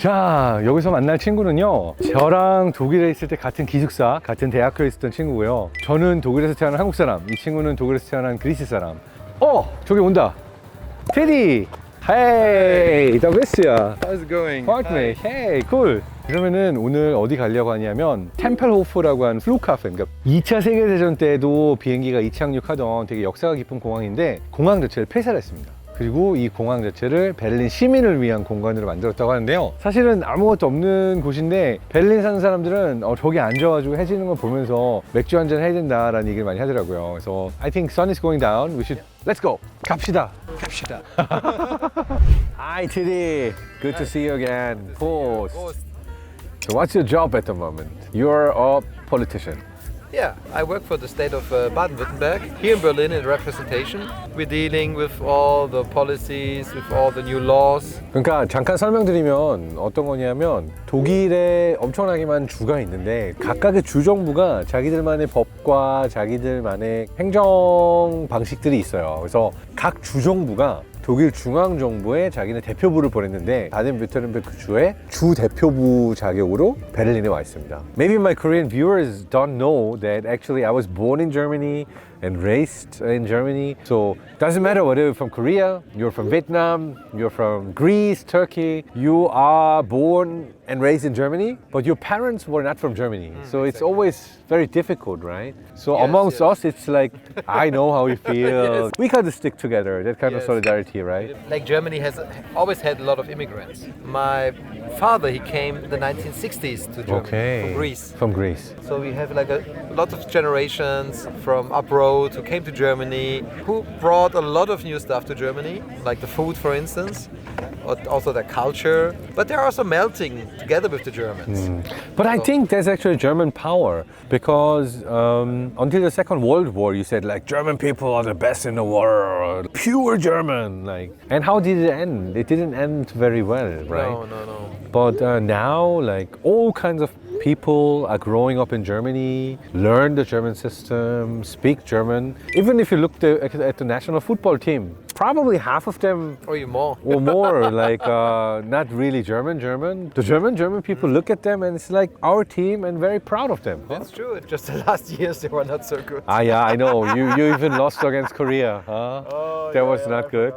자, 여기서 만날 친구는요, 저랑 독일에 있을 때 같은 기숙사, 같은 대학교에 있었던 친구고요. 저는 독일에서 태어난 한국 사람, 이 친구는 독일에서 태어난 그리스 사람. 저기 온다. 테디! Hey, da bist du ja. How's it going? Freut mich. Hey, cool. 그러면은 오늘 어디 가려고 하냐면 템펠호프라고 하는 플루카펜, 그러니까 2차 세계대전 때도 비행기가 이착륙하던 되게 역사가 깊은 공항인데 공항 자체를 폐쇄를 했습니다. 그리고 이 공항 자체를 베를린 시민을 위한 공간으로 만들었다고 하는데요. 사실은 아무것도 없는 곳인데 베를린 사는 사람들은 저기 앉아가지고 해지는 걸 보면서 맥주 한잔 해야 된다라는 얘기를 많이 하더라고요. 그래서 I think sun is going down. We should let's go. 갑시다. 갑시다. Hi, Tidi. Good to see you again. Post. So what's your job at the moment? You're a politician. Yeah, I work for the state of Baden-Württemberg here in Berlin in representation. We're dealing with all the policies, with all the new laws. 그러니까 잠깐 설명드리면 어떤 거냐면 독일에 엄청나게 많은 주가 있는데 각각의 주 정부가 자기들만의 법과 자기들만의 행정 방식들이 있어요. 그래서 각 주 정부가 독일 중앙정부에 자기네 대표부를 보냈는데 바덴-württemberg 주의 주 대표부 자격으로 베를린에 와 있습니다. Maybe my Korean viewers don't know that actually I was born in Germany and raised in Germany. So it doesn't matter whether you're from Korea, you're from Vietnam, you're from Greece, Turkey, you are born and raised in Germany, but your parents were not from Germany. So it's always very difficult, right? So Yes, amongst yes. us, it's like, I know how you feel. Yes. We gotta stick together, that kind of Yes. solidarity, right? Like Germany has always had a lot of immigrants. My father, he came in the 1960s to Germany from Greece. From Greece. So we have like a lot of generations from abroad who came to Germany, who brought a lot of new stuff to Germany, like the food, for instance, or also their culture. But they're also melting together with the Germans. But I think there's actually German power because until the Second World War, you said like German people are the best in the world, pure German. Like, and how did it end? It didn't end very well, right? No. But now, like all kinds of people are growing up in Germany, learn the German system, speak German. Even if you look at the national football team, probably half of them Or even more. or more, like not really German. The German people look at them and it's like our team and very proud of them. That's true. Just the last years they were not so good. Yeah, I know. You even lost against Korea, huh? That was not good.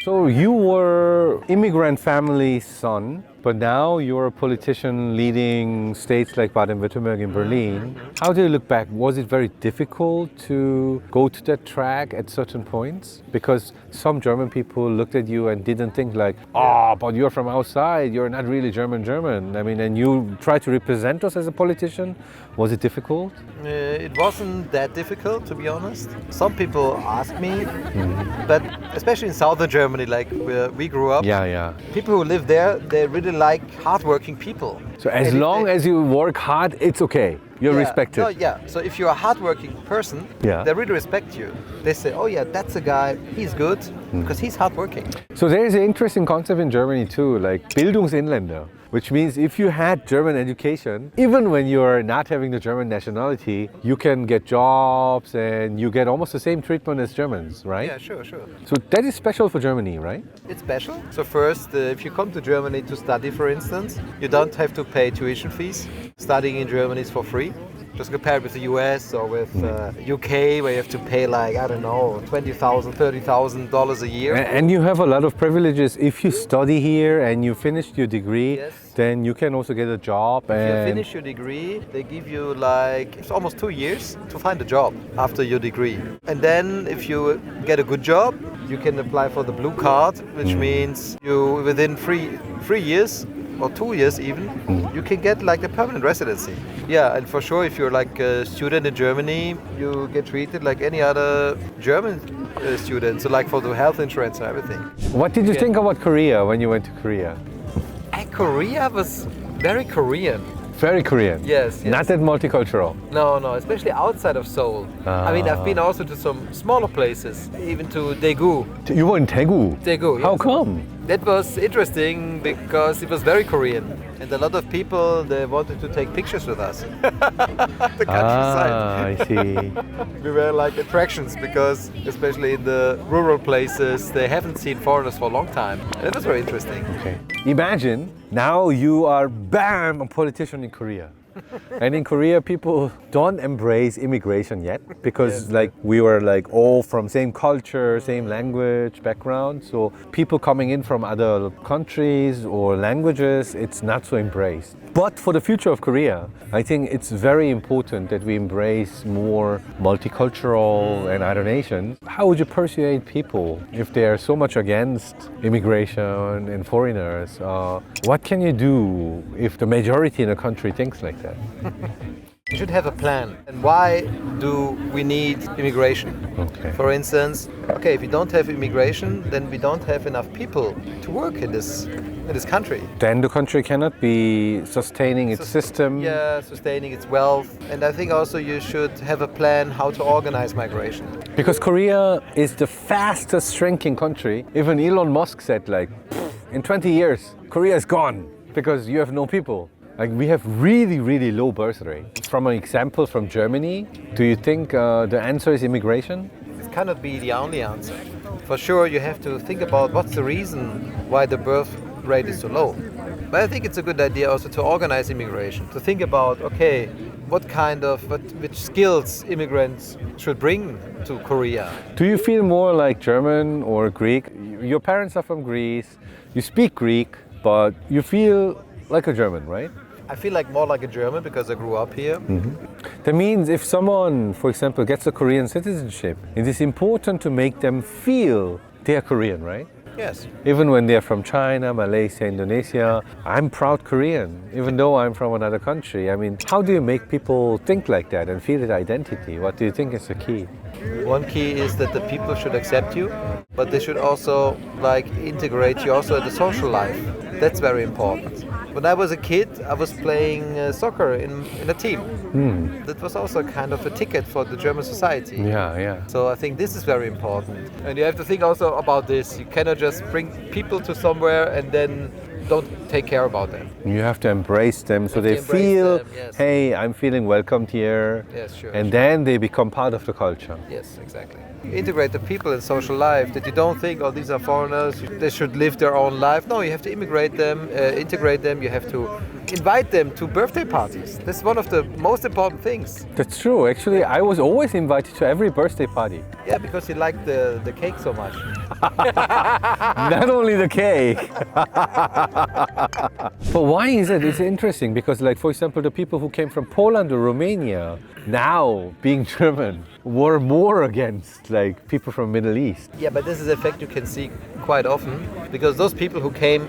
So you were immigrant family's son, but now you're a politician leading states like Baden-Württemberg in Berlin. How do you look back? Was it very difficult to go to that track at certain points? Because some German people looked at you and didn't think like, but you're from outside, you're not really German. I mean, and you try to represent us as a politician. Was it difficult? It wasn't that difficult, to be honest. Some people ask me, but especially in southern Germany, like where we grew up, Yeah. people who live there, they really like hardworking people. So as long as you work hard, it's okay. You're respected. No, yeah. So if you're a hardworking person, Yeah. they really respect you. They say, oh yeah, that's a guy, he's good, because he's hardworking. So there is an interesting concept in Germany too, like Bildungsinländer, which means if you had German education, even when you're not having the German nationality, you can get jobs and you get almost the same treatment as Germans, right? Yeah, sure. So that is special for Germany, right? It's special. So first, if you come to Germany to study, for instance, you don't have to pay tuition fees. Studying in Germany is for free. Just compare it with the US or with UK, where you have to pay like, I don't know, $20,000, $30,000 a year. And you have a lot of privileges. If you study here and you finished your degree, Yes. then you can also get a job. If you finish your degree, they give you like, it's almost 2 years to find a job after your degree. And then if you get a good job, you can apply for the blue card, which means you, within three years, or 2 years even, you can get like a permanent residency. Yeah, and for sure, if you're like a student in Germany, you get treated like any other German student. So like for the health insurance and everything. What did you think about Korea when you went to Korea? Korea was very Korean. Very Korean. Yes. Not that multicultural. No, especially outside of Seoul. I mean, I've been also to some smaller places, even to Daegu. You were in Daegu. Daegu, How yes. come? That was interesting because it was very Korean. And a lot of people, they wanted to take pictures with us. The countryside. I see. We were like attractions because, especially in the rural places, they haven't seen foreigners for a long time. And it was very interesting. Okay. Imagine now you are, bam, a politician in Korea. And in Korea, people don't embrace immigration yet because like we were like all from same culture, same language, background. So people coming in from other countries or languages, it's not so embraced. But for the future of Korea, I think it's very important that we embrace more multicultural and other nations. How would you persuade people if they are so much against immigration and foreigners? What can you do if the majority in a country thinks like that? You should have a plan. And why do we need immigration? Okay. For instance, okay, if we don't have immigration, then we don't have enough people to work in this country. Then the country cannot be sustaining its system. Yeah, sustaining its wealth. And I think also you should have a plan how to organize migration. Because Korea is the fastest shrinking country. Even Elon Musk said like, in 20 years, Korea is gone because you have no people. Like we have really, really low birth rate. From an example from Germany, do you think the answer is immigration? It cannot be the only answer. For sure, you have to think about what's the reason why the birth rate is so low. But I think it's a good idea also to organize immigration, to think about, okay, which skills immigrants should bring to Korea. Do you feel more like German or Greek? Your parents are from Greece, you speak Greek, but you feel like a German, right? I feel like more like a German because I grew up here. That means if someone, for example, gets a Korean citizenship, it is important to make them feel they are Korean, right? Yes. Even when they're from China, Malaysia, Indonesia, I'm proud Korean, even though I'm from another country. I mean, how do you make people think like that and feel that identity? What do you think is the key? One key is that the people should accept you, but they should also integrate you also in the social life. That's very important. When I was a kid, I was playing soccer in a team. That was also kind of a ticket for the German society. Yeah. So I think this is very important. And you have to think also about this. You cannot just bring people to somewhere and then don't take care about them. You have to embrace them so they feel, hey, I'm feeling welcomed here. Yes, sure. And then they become part of the culture. Yes, exactly. Integrate the people in social life, that you don't think, oh, these are foreigners, they should live their own life. No, you have to integrate them, you have to invite them to birthday parties. That's one of the most important things. That's true. Actually, I was always invited to every birthday party. Yeah, because you like the cake so much. Not only the cake. But why is it? It's interesting because, like, for example, the people who came from Poland or Romania, now being German, were more against like people from Middle East. Yeah, but this is a fact you can see quite often because those people who came,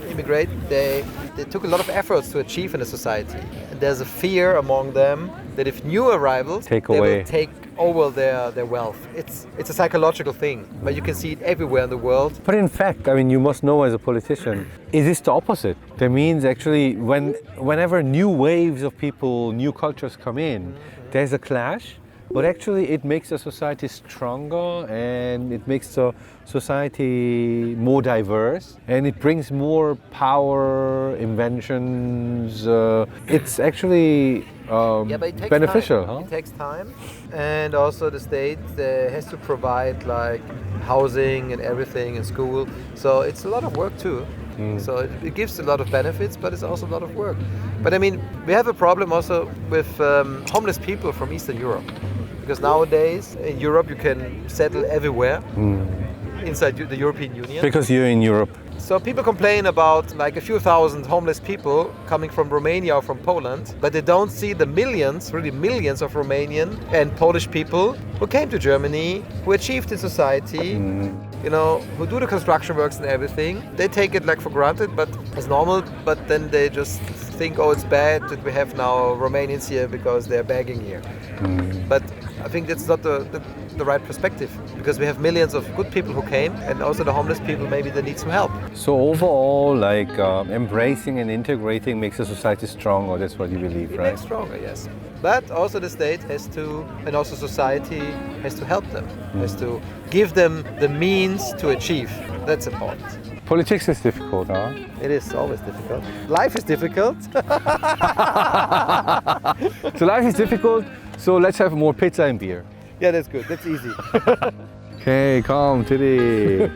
immigrate, they took a lot of efforts to achieve in a society. And there's a fear among them that if new arrivals, they will take over their wealth. It's a psychological thing, but you can see it everywhere in the world. But in fact, I mean, you must know as a politician, it is the opposite. That means actually whenever new waves of people, new cultures come in, there's a clash. But actually it makes the society stronger and it makes the society more diverse and it brings more power, inventions. It's actually but it takes beneficial. Time. It takes time, and also the state has to provide like housing and everything and school. So it's a lot of work too. So it gives a lot of benefits, but it's also a lot of work. But I mean, we have a problem also with homeless people from Eastern Europe. Because nowadays in Europe you can settle everywhere inside the European Union. Because you're in Europe. So people complain about like a few thousand homeless people coming from Romania or from Poland, but they don't see the millions, really millions of Romanian and Polish people who came to Germany, who achieved in society, who do the construction works and everything. They take it like for granted, but as normal, but then they just think, oh, it's bad that we have now Romanians here because they're begging here. But I think that's not the right perspective, because we have millions of good people who came, and also the homeless people, maybe they need some help. So overall, like embracing and integrating makes a society stronger. That's what you believe, right? It makes stronger, yes. But also the state has to, and also society has to help them, has to give them the means to achieve. That's important. Politics is difficult, huh? It is always difficult. Life is difficult. So life is difficult, so let's have more pizza and beer. Yeah, that's good. That's easy. Okay, come, Teddy.